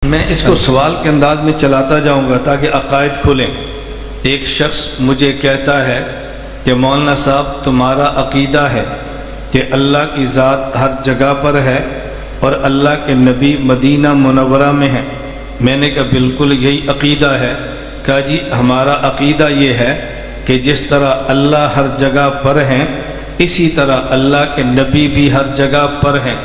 میں اس کو سوال کے انداز میں چلاتا جاؤں گا تاکہ عقائد کھلیں۔ ایک شخص مجھے کہتا ہے کہ مولانا صاحب تمہارا عقیدہ ہے کہ اللہ کی ذات ہر جگہ پر ہے اور اللہ کے نبی مدینہ منورہ میں ہیں۔ میں نے کہا بالکل یہی عقیدہ ہے۔ کہا جی ہمارا عقیدہ یہ ہے کہ جس طرح اللہ ہر جگہ پر ہیں اسی طرح اللہ کے نبی بھی ہر جگہ پر ہیں۔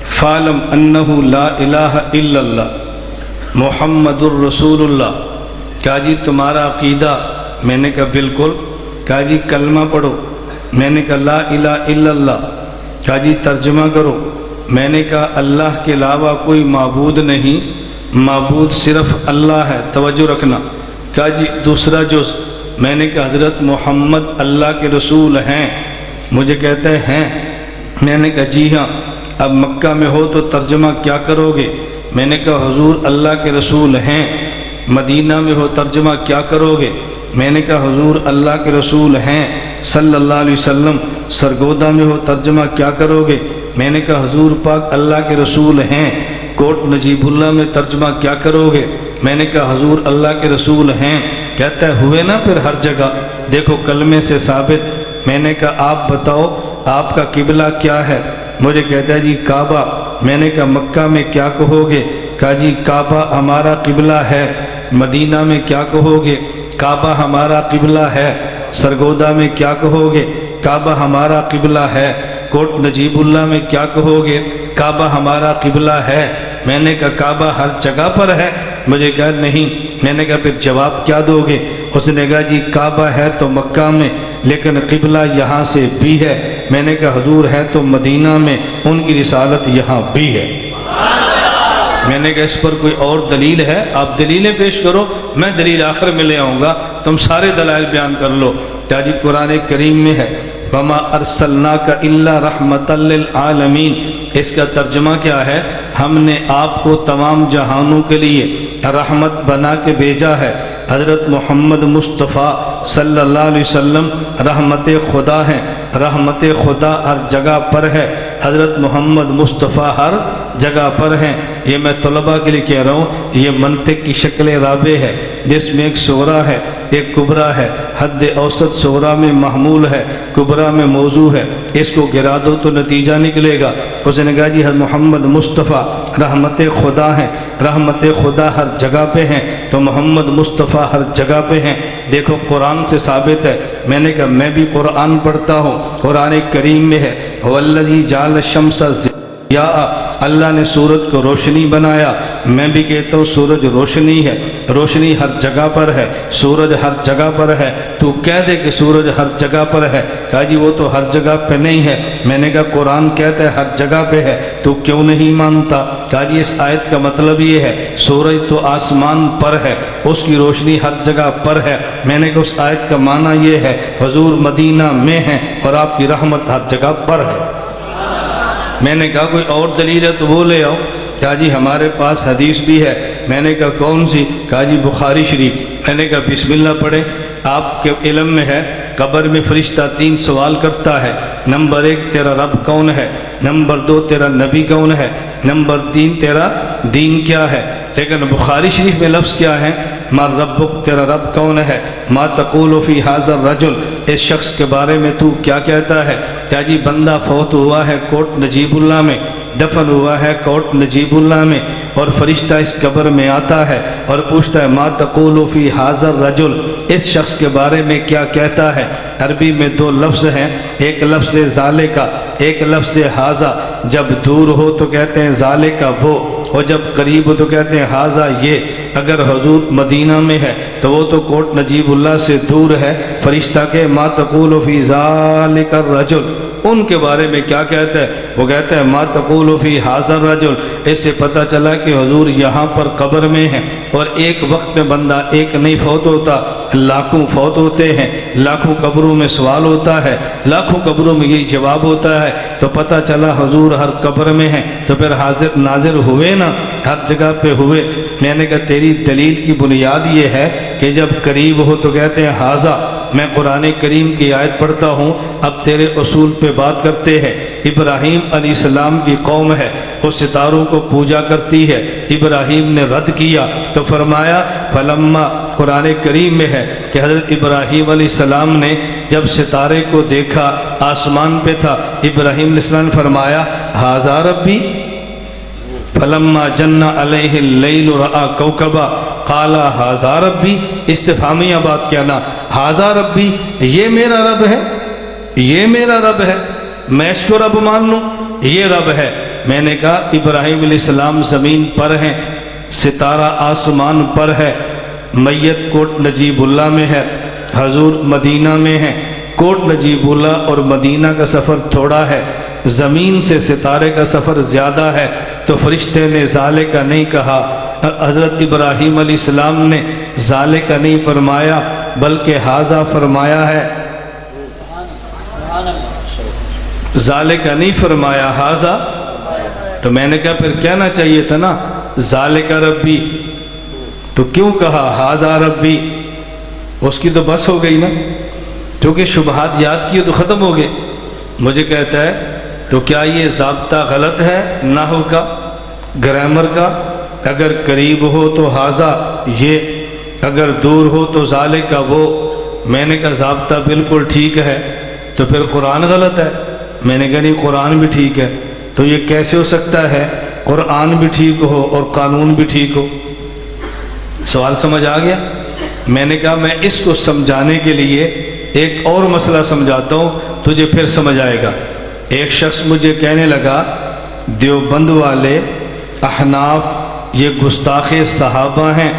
فَعْلَمْ أَنَّهُ لَا إِلَٰهَ إِلَّا اللَّهُ محمد الرسول اللہ۔ کہا جی تمہارا عقیدہ؟ میں نے کہا بالکل۔ کہا جی کلمہ پڑھو۔ میں نے کہا لا الہ الا اللہ۔ کہا جی ترجمہ کرو۔ میں نے کہا اللہ کے علاوہ کوئی معبود نہیں، معبود صرف اللہ ہے، توجہ رکھنا۔ کہا جی دوسرا جز۔ میں نے کہا حضرت محمد اللہ کے رسول ہیں؟ مجھے کہتے ہیں۔ میں نے کہا جی ہاں۔ اب مکہ میں ہو تو ترجمہ کیا کرو گے؟ میں نے کہا حضور اللہ کے رسول ہیں۔ مدینہ میں ہو ترجمہ کیا کرو گے؟ میں نے کہا حضور اللہ کے رسول ہیں صلی اللہ علیہ وسلم۔ سرگودا میں ہو ترجمہ کیا کرو گے؟ میں نے کہا حضور پاک اللہ کے رسول ہیں۔ کوٹ نجیب اللہ میں ترجمہ کیا کرو گے؟ میں نے کہا حضور اللہ کے رسول ہیں۔ کہتا ہے ہوئے نا پھر ہر جگہ، دیکھو کلمے سے ثابت۔ میں نے کہا آپ بتاؤ آپ کا قبلہ کیا ہے؟ مجھے کہتا ہے جی کعبہ۔ میں نے کہا مکہ میں کیا کہو گے؟ کہا جی کعبہ ہمارا قبلہ ہے۔ مدینہ میں کیا کہو گے؟ کعبہ ہمارا قبلہ ہے۔ سرگودا میں کیا کہو گے؟ کعبہ ہمارا قبلہ ہے۔ کوٹ نجیب اللہ میں کیا کہو گے؟ کعبہ ہمارا قبلہ ہے۔ میں نے کہا کعبہ ہر جگہ پر ہے؟ مجھے کہا نہیں۔ میں نے کہا پھر جواب کیا دو گے؟ اس نے کہا جی کعبہ ہے تو مکہ میں لیکن قبلہ یہاں سے بھی ہے۔ میں نے کہا حضور ہے تو مدینہ میں، ان کی رسالت یہاں بھی ہے۔ میں نے کہا اس پر کوئی اور دلیل ہے؟ آپ دلیلیں پیش کرو، میں دلیل آخر میں لے آؤں گا، تم سارے دلائل بیان کر لو۔ کیا جی قرآن کریم میں ہے وَمَا أَرْسَلْنَاكَ إِلَّا رَحْمَةً لِلْعَالَمِينَ۔ اس کا ترجمہ کیا ہے؟ ہم نے آپ کو تمام جہانوں کے لیے رحمت بنا کے بھیجا ہے۔ حضرت محمد مصطفیٰ صلی اللہ علیہ وسلم رحمت خدا ہیں۔ رحمت خدا ہر جگہ پر ہے۔ حضرت محمد مصطفیٰ ہر جگہ پر ہیں۔ یہ میں طلباء کے لیے کہہ رہا ہوں، یہ منطق کی شکل رابع ہے جس میں ایک صغریٰ ہے ایک کبریٰ ہے۔ حد اوسط صغریٰ میں محمول ہے، کبریٰ میں موضوع ہے۔ اس کو گرا دو تو نتیجہ نکلے گا۔ اس نے کہا جی محمد مصطفیٰ رحمت خدا ہیں، رحمت خدا ہر جگہ پہ ہیں تو محمد مصطفیٰ ہر جگہ پہ ہیں۔ دیکھو قرآن سے ثابت ہے۔ میں نے کہا میں بھی قرآن پڑھتا ہوں، قرآن کریم میں ہے وَالَّذِي جَعَلَ الشَّمْسَ ضِيَاءً، اللہ نے سورج کو روشنی بنایا۔ میں بھی کہتا ہوں سورج روشنی ہے، روشنی ہر جگہ پر ہے، سورج ہر جگہ پر ہے۔ تو کہہ دے کہ سورج ہر جگہ پر ہے۔ کہا جی وہ تو ہر جگہ پہ نہیں ہے۔ میں نے کہا قرآن کہتا ہے ہر جگہ پہ ہے، تو کیوں نہیں مانتا؟ کہا جی اس آیت کا مطلب یہ ہے سورج تو آسمان پر ہے، اس کی روشنی ہر جگہ پر ہے۔ میں نے کہا اس آیت کا معنی یہ ہے حضور مدینہ میں ہیں اور آپ کی رحمت ہر جگہ پر ہے۔ میں نے کہا کوئی اور دلیل ہے تو وہ لے آؤ۔ کہا جی ہمارے پاس حدیث بھی ہے۔ میں نے کہا کون سی؟ کہا جی بخاری شریف۔ میں نے کہا بسم اللہ پڑھیں۔ آپ کے علم میں ہے قبر میں فرشتہ 3 سوال کرتا ہے۔ نمبر 1 تیرا رب کون ہے، نمبر 2 تیرا نبی کون ہے، نمبر 3 تیرا دین کیا ہے۔ لیکن بخاری شریف میں لفظ کیا ہے؟ ما ربک، تیرا رب کون ہے، ما تقول فی ھذا الرجل، اس شخص کے بارے میں تو کیا کہتا ہے۔ کیا جی بندہ فوت ہوا ہے کوٹ نجیب اللہ میں، دفن ہوا ہے کوٹ نجیب اللہ میں، اور فرشتہ اس قبر میں آتا ہے اور پوچھتا ہے ما تقول فی ھذا الرجل، اس شخص کے بارے میں کیا کہتا ہے۔ عربی میں 2 لفظ ہیں، ایک لفظ ذالکا، ایک لفظ ھذا۔ جب دور ہو تو کہتے ہیں ذالکا وہ، اور جب قریب ہو تو کہتے ہیں ھذا یہ۔ اگر حضور مدینہ میں ہے تو وہ تو کوٹ نجیب اللہ سے دور ہے۔ فرشتہ کے ما تقول فی ذالک الرجل، ان کے بارے میں کیا کہتا ہے؟ وہ کہتا ہے ما تقول فی ھذا الرجل۔ اس سے پتہ چلا کہ حضور یہاں پر قبر میں ہیں، اور ایک وقت میں بندہ ایک نہیں فوت ہوتا، لاکھوں فوت ہوتے ہیں، لاکھوں قبروں میں سوال ہوتا ہے، لاکھوں قبروں میں یہی جواب ہوتا ہے۔ تو پتہ چلا حضور ہر قبر میں ہیں، تو پھر حاضر ناظر ہوئے نا، ہر جگہ پہ ہوئے۔ میں نے کہا تیری دلیل کی بنیاد یہ ہے کہ جب قریب ہو تو کہتے ہیں ھذا، میں قرآن کریم کی آیت پڑھتا ہوں، اب تیرے اصول پہ بات کرتے ہیں۔ ابراہیم علیہ السلام کی قوم ہے، وہ ستاروں کو پوجا کرتی ہے، ابراہیم نے رد کیا تو فرمایا فلما، قرآن کریم میں ہے کہ حضرت ابراہیم علیہ السلام نے جب ستارے کو دیکھا، آسمان پہ تھا، ابراہیم علیہ السلام نے فرمایا ھذا ربی، فلما جن علیہ اللیل رأى کوکبا قال ھذا ربی، استفہامیہ بات کہنا، ھذا ربی، یہ میرا رب ہے، یہ میرا رب ہے، میں اس کو رب مان لوں، یہ رب ہے۔ میں نے کہا ابراہیم علیہ السلام زمین پر ہیں، ستارہ آسمان پر ہے، میت کوٹ نجیب اللہ میں ہے، حضور مدینہ میں ہیں، کوٹ نجیب اللہ اور مدینہ کا سفر تھوڑا ہے، زمین سے ستارے کا سفر زیادہ ہے، تو فرشتے نے ذالک کا نہیں کہا، حضرت ابراہیم علیہ السلام نے ذالک کا نہیں فرمایا بلکہ ھذا فرمایا ہے، ذالک کا نہیں فرمایا ھذا۔ تو میں نے کہا پھر کہنا چاہیے تھا نا ذالک ربی، تو کیوں کہا ھذا ربی؟ اس کی تو بس ہو گئی نا، کیونکہ شبہات یاد کیے تو ختم ہو گئے۔ مجھے کہتا ہے تو کیا یہ ضابطہ غلط ہے نحو کا، گرامر کا؟ اگر قریب ہو تو ھذا یہ، اگر دور ہو تو ذالک کا وہ۔ میں نے کہا ضابطہ بالکل ٹھیک ہے، تو پھر قرآن غلط ہے؟ میں نے کہا نہیں، قرآن بھی ٹھیک ہے۔ تو یہ کیسے ہو سکتا ہے قرآن بھی ٹھیک ہو اور قانون بھی ٹھیک ہو؟ سوال سمجھ آ گیا؟ میں نے کہا میں اس کو سمجھانے کے لیے ایک اور مسئلہ سمجھاتا ہوں، تجھے پھر سمجھ آئے گا۔ ایک شخص مجھے کہنے لگا دیوبند والے احناف یہ گستاخ صحابہ ہیں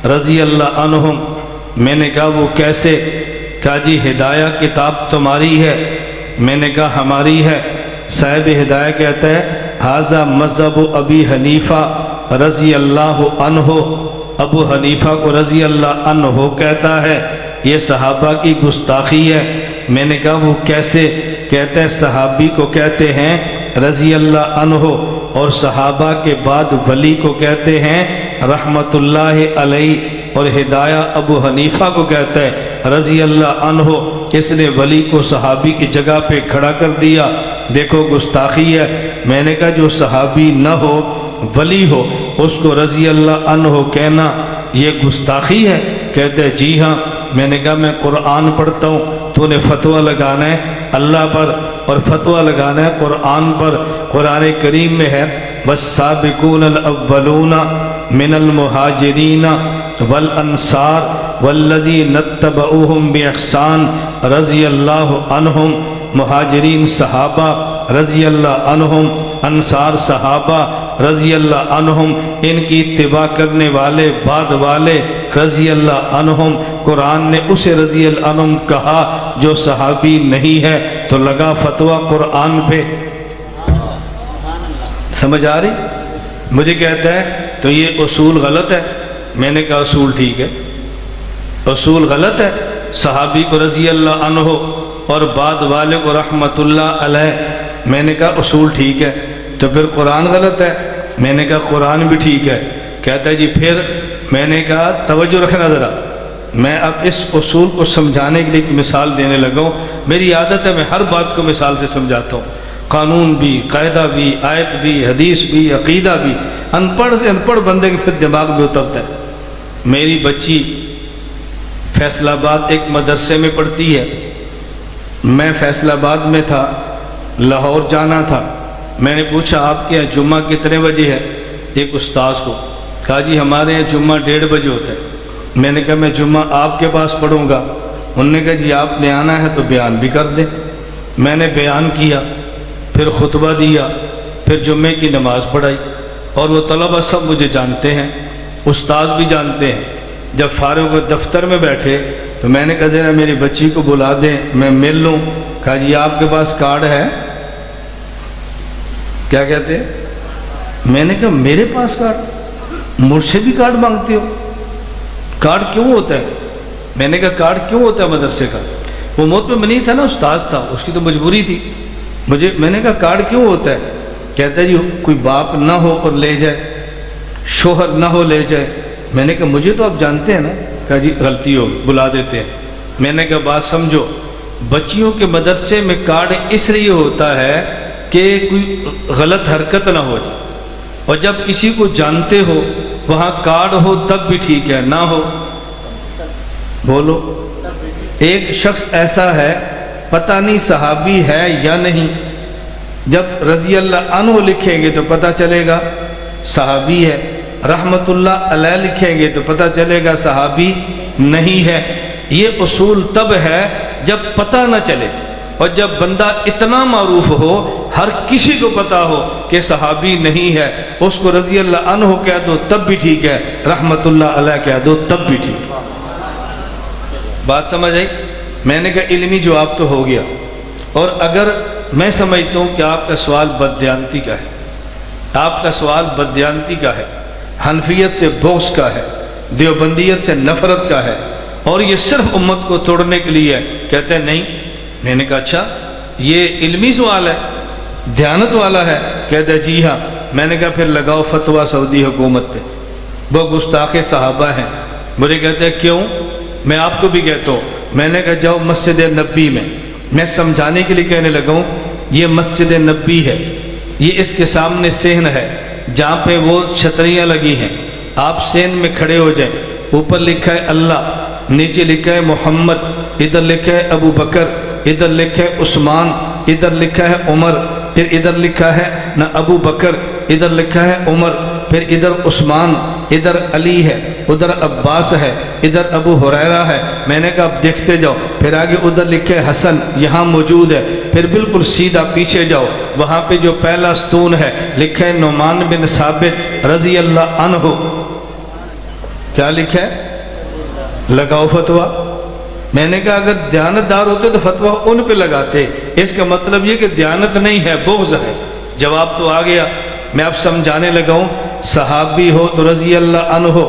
رضی اللہ عنہم۔ میں نے کہا وہ کیسے؟ کہا جی ہدایہ کتاب تمہاری ہے؟ میں نے کہا ہماری ہے۔ صاحب ہدایہ کہتا ہے ھذا مذہب ابی حنیفہ رضی اللہ عنہ، ابو حنیفہ کو رضی اللہ عنہ کہتا ہے، یہ صحابہ کی گستاخی ہے۔ میں نے کہا وہ کیسے؟ کہتے ہیں صحابی کو کہتے ہیں رضی اللہ عنہ، اور صحابہ کے بعد ولی کو کہتے ہیں رحمت اللہ علیہ، اور ہدایہ ابو حنیفہ کو کہتا ہے رضی اللہ عنہ۔ اس نے ولی کو صحابی کی جگہ پہ کھڑا کر دیا، دیکھو گستاخی ہے۔ میں نے کہا جو صحابی نہ ہو ولی ہو اس کو رضی اللہ عنہ کہنا یہ گستاخی ہے؟ کہتے ہیں جی ہاں۔ میں نے کہا میں قرآن پڑھتا ہوں، تو نے فتویٰ لگانا ہے اللہ پر، اور فتویٰ لگانا ہے قرآن پر۔ قرآن کریم میں ہے والسابقون الاولون من المہاجرین والانصار والذین اتبعوہم باحسان رضی اللہ عنہم۔ مہاجرین صحابہ رضی اللہ عنہم، انصار صحابہ رضی اللہ عنہم، ان کی اتباع کرنے والے بعد والے رضی اللہ عنہم۔ قرآن نے اسے رضی اللہ عنہم کہا جو صحابی نہیں ہے، تو لگا فتویٰ قرآن پہ۔ سمجھ آ رہی؟ مجھے کہتا ہے تو یہ اصول غلط ہے۔ میں نے کہا اصول ٹھیک ہے، اصول غلط ہے، صحابی کو رضی اللہ عنہ اور بعد والے کو رحمت اللہ علیہ۔ میں نے کہا اصول ٹھیک ہے، تو پھر قرآن غلط ہے؟ میں نے کہا قرآن بھی ٹھیک ہے۔ کہتا ہے جی پھر؟ میں نے کہا توجہ رکھنا ذرا، میں اب اس اصول کو سمجھانے کے لیے ایک مثال دینے لگا ہوں۔ میری عادت ہے میں ہر بات کو مثال سے سمجھاتا ہوں، قانون بھی، قاعدہ بھی، آیت بھی، حدیث بھی، عقیدہ بھی۔ ان پڑھ سے ان پڑھ بندے کے پھر دماغ میں اترتا ہے۔ میری بچی فیصل آباد ایک مدرسے میں پڑھتی ہے، میں فیصل آباد میں تھا، لاہور جانا تھا۔ میں نے پوچھا آپ کے یہاں جمعہ کتنے بجے ہے؟ ایک استاذ کو کہا جی ہمارے یہاں جمعہ 1:30 بجے ہوتا ہے۔ میں نے کہا میں جمعہ آپ کے پاس پڑھوں گا۔ انہوں نے کہا جی آپ نے آنا ہے تو بیان بھی کر دیں۔ میں نے بیان کیا، پھر خطبہ دیا، پھر جمعے کی نماز پڑھائی، اور وہ طلبہ سب مجھے جانتے ہیں، استاذ بھی جانتے ہیں۔ جب فارغ و دفتر میں بیٹھے تو میں نے کہا ذرا میری بچی کو بلا دیں میں مل لوں۔ کہا جی آپ کے پاس کارڈ ہے؟ کیا کہتے ہیں؟ میں نے کہا میرے پاس کارڈ؟ مجھ سے بھی کارڈ مانگتے ہو؟ کارڈ کیوں ہوتا ہے؟ میں نے کہا کارڈ کیوں ہوتا ہے مدرسے کا؟ وہ موت میں نہیں تھا نا، استاذ تھا، اس کی تو مجبوری تھی مجھے۔ میں نے کہا کارڈ کیوں ہوتا ہے؟ کہتا ہے جی کوئی باپ نہ ہو اور لے جائے، شوہر نہ ہو لے جائے۔ میں نے کہا مجھے تو آپ جانتے ہیں نا۔ کہا جی غلطی ہو، بلا دیتے ہیں۔ میں نے کہا بات سمجھو، بچیوں کے مدرسے میں کارڈ اس لیے ہوتا ہے کہ کوئی غلط حرکت نہ ہو جائے، اور جب کسی کو جانتے ہو وہاں کارڈ ہو تب بھی ٹھیک ہے، نہ ہو بولو۔ ایک شخص ایسا ہے پتہ نہیں صحابی ہے یا نہیں، جب رضی اللہ عنہ لکھیں گے تو پتہ چلے گا صحابی ہے، رحمت اللہ علیہ لکھیں گے تو پتہ چلے گا صحابی نہیں ہے۔ یہ اصول تب ہے جب پتہ نہ چلے، اور جب بندہ اتنا معروف ہو ہر کسی کو پتہ ہو کہ صحابی نہیں ہے، اس کو رضی اللہ عنہ کہہ دو تب بھی ٹھیک ہے، رحمت اللہ علیہ کہہ دو تب بھی ٹھیک ہے۔ بات سمجھ آئی؟ میں نے کہا علمی جواب تو ہو گیا۔ اور اگر میں سمجھتا ہوں کہ آپ کا سوال بددیانتی کا ہے، آپ کا سوال بددیانتی کا ہے، حنفیت سے بغض کا ہے، دیوبندیت سے نفرت کا ہے، اور یہ صرف امت کو توڑنے کے لیے ہے، کہتے ہیں نہیں۔ میں نے کہا اچھا یہ علمی سوال ہے، دیانت والا ہے، کہتے ہیں جی ہاں۔ میں نے کہا پھر لگاؤ فتویٰ سعودی حکومت پہ، وہ گستاخ صحابہ ہیں۔ مجھے کہتے ہیں کیوں؟ میں آپ کو بھی کہتا ہوں۔ میں نے کہا جاؤ مسجد نبی میں سمجھانے کے لیے کہنے لگا ہوں، یہ مسجد نبی ہے، یہ اس کے سامنے صحن ہے جہاں پہ وہ چھتریاں لگی ہیں، آپ صحن میں کھڑے ہو جائیں، اوپر لکھا ہے اللہ، نیچے لکھا ہے محمد، ادھر لکھا ہے ابو بکر، ادھر لکھا ہے عثمان، ادھر لکھا ہے عمر، پھر ادھر لکھا ہے نہ ابو بکر، ادھر لکھا ہے عمر، پھر ادھر عثمان، ادھر علی ہے، ادھر عباس ہے، ادھر ابو ہریرہ ہے۔ میں نے کہا اب دیکھتے جاؤ، پھر آگے ادھر لکھے حسن یہاں موجود ہے، پھر بالکل سیدھا پیچھے جاؤ، وہاں پہ جو پہلا ستون ہے لکھا ہے نعمان بن ثابت رضی اللہ عنہ۔ کیا لکھا ہے؟ لگاؤ فتویٰ۔ میں نے کہا اگر دیانتدار ہوتے تو فتویٰ ان پہ لگاتے، اس کا مطلب یہ کہ دیانت نہیں ہے، بغض ہے۔ جواب تو آ گیا۔ میں اب سمجھانے لگا ہوں، صحابی ہو تو رضی اللہ عنہ ہو،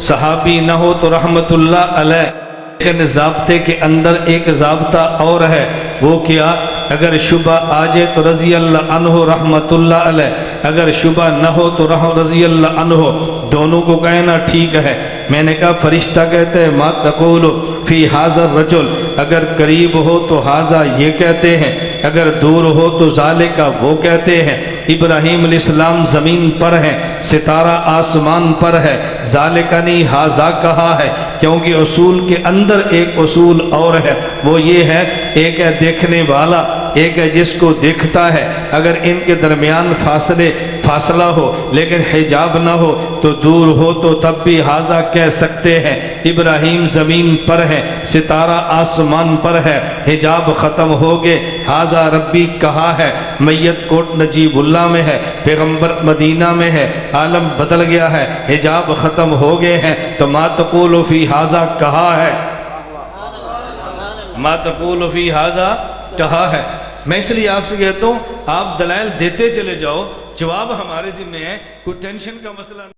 صحابی نہ ہو تو رحمت اللہ علیہ۔ لیکن ضابطے کے اندر ایک ضابطہ اور ہے، وہ کیا؟ اگر شبہ آ جائے تو رضی اللہ عنہ رحمت اللہ علیہ، اگر شبہ نہ ہو تو رضی اللہ عنہ، دونوں کو کہنا ٹھیک ہے۔ میں نے کہا فرشتہ کہتے ہیں ما تقول فی ھذا الرجل، اگر قریب ہو تو ھذا یہ کہتے ہیں، اگر دور ہو تو ذالک وہ کہتے ہیں۔ ابراہیم علیہ السلام زمین پر ہیں، ستارہ آسمان پر ہے، ذالک نہیں ھذا کہا ہے، کیونکہ اصول کے اندر ایک اصول اور ہے، وہ یہ ہے ایک ہے دیکھنے والا، ایک ہے جس کو دیکھتا ہے۔ اگر ان کے درمیان فاصلہ ہو لیکن حجاب نہ ہو تو دور ہو تو تب بھی ھذا کہہ سکتے ہیں۔ ابراہیم زمین پر ہے، ستارہ آسمان پر ہے، حجاب ختم ہو گئے، ھذا ربی کہا ہے۔ میت کوٹ نجیب اللہ میں ہے، پیغمبر مدینہ میں ہے، عالم بدل گیا ہے، حجاب ختم ہو گئے ہیں، تو ما تقول فی ھذا کہا ہے، ما تقول فی ھذا کہا ہے۔ میں اس لیے آپ سے کہتا ہوں آپ دلائل دیتے چلے جاؤ، جواب ہمارے ذمہ ہے، کوئی ٹینشن کا مسئلہ نہیں۔